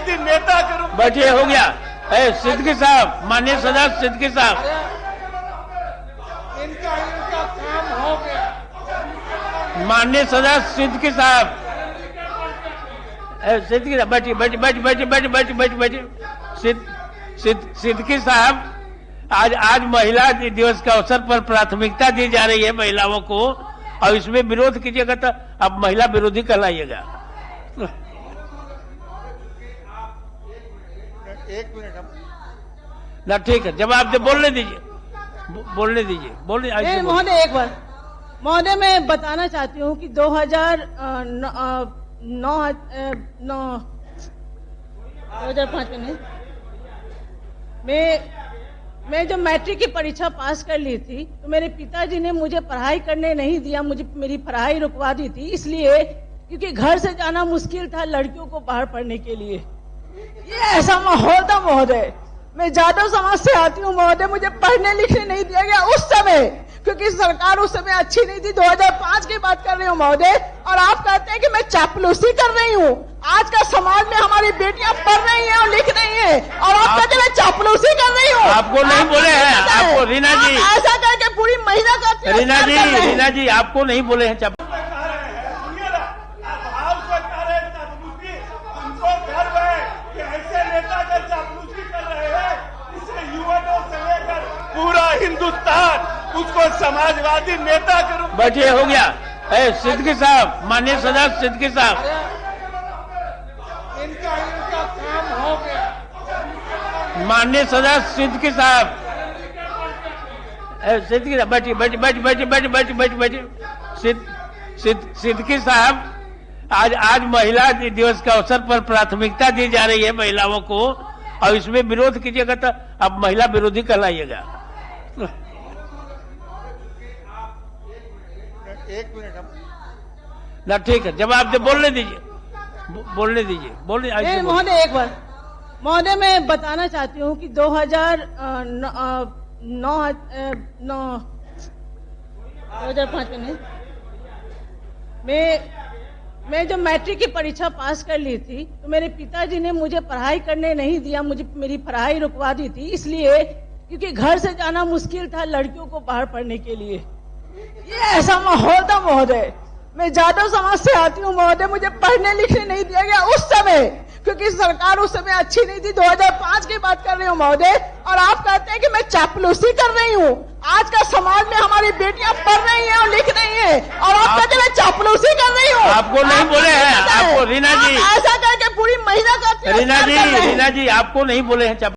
समाजवादी नेता के रूप। बैठिए, हो गया। सिद्दीकी साहब, माननीय सदस्य सिद्दीकी साहब, इनका काम हो गया। माननीय सदस्य सिद्दीकी साहब, सिद्दीकी साहब बैठिए, बैठिए। सिद्दीकी साहब, आज महिला दिवस के अवसर पर प्राथमिकता दी जा रही है महिलाओं को, और इसमें विरोध कीजिएगा तो आप महिला विरोधी कहलाइएगा। एक मिनट ना, ठीक है, जवाब दे, बोलने दीजिए। महोदय, एक बार महोदय मैं बताना चाहती हूँ कि 2005 में मैं जब मैट्रिक की परीक्षा पास कर ली थी तो मेरे पिताजी ने मुझे पढ़ाई करने नहीं दिया, मुझे मेरी पढ़ाई रुकवा दी थी, इसलिए क्योंकि घर से जाना मुश्किल था लड़कियों को बाहर पढ़ने के लिए। ये ऐसा माहौल था महोदय। मैं जादव समाज से आती हूँ महोदय, मुझे पढ़ने लिखने नहीं दिया गया उस समय, क्योंकि सरकार उस समय अच्छी नहीं थी। 2005 की बात कर रही हूँ महोदय, और आप कहते हैं कि मैं चापलूसी कर रही हूँ। आज का समाज में हमारी बेटियां पढ़ रही हैं और लिख रही हैं, और आप कहते हैं मैं चापलूसी कर रही हूँ। आपको नहीं बोले हैं, आपको रीना जी ऐसा करके पूरी महिला का रीना जी आपको नहीं बोले हैं। उनको गर्व है कि ऐसे नेता का चापलूसी कर रहे हैं, इससे युवकों से लेकर पूरा हिंदुस्तान उसको समाजवादी नेता के रूप। बैठिए, हो गया। सिद्दीकी साहब, माननीय सदस्य सिद्दीकी साहब, इनका काम हो गया। माननीय सदस्य सिद्दीकी साहब, सिद्दीकी साहब बैठिए, बैठिए। सिद्दीकी साहब, आज महिला दिवस के अवसर पर प्राथमिकता दी जा रही है महिलाओं को, और इसमें विरोध कीजिएगा तो आप महिला विरोधी कहलाइएगा। एक मिनट ना, ठीक है, जवाब दे, बोलने दीजिए। महोदय, एक बार महोदय मैं बताना चाहती हूँ कि 2005 मैं जब मैट्रिक की परीक्षा पास कर ली थी तो मेरे पिताजी ने मुझे पढ़ाई करने नहीं दिया, मुझे मेरी पढ़ाई रुकवा दी थी, इसलिए क्योंकि घर से जाना मुश्किल था लड़कियों को बाहर पढ़ने के लिए। ये ऐसा माहौल था महोदय। मैं जादव समाज से आती हूँ महोदय, मुझे पढ़ने लिखने नहीं दिया गया उस समय, क्योंकि सरकार उस समय अच्छी नहीं थी। 2005 की बात कर रही हूँ महोदय, और आप कहते हैं कि मैं चापलूसी कर रही हूँ। आज का समाज में हमारी बेटियां पढ़ रही हैं और लिख रही हैं, और आप कहते हैं मैं चापलूसी कर रही हूँ। आपको नहीं बोले हैं, आपको रीना जी ऐसा करके पूरी महिला का रीना जी आपको नहीं बोले हैं।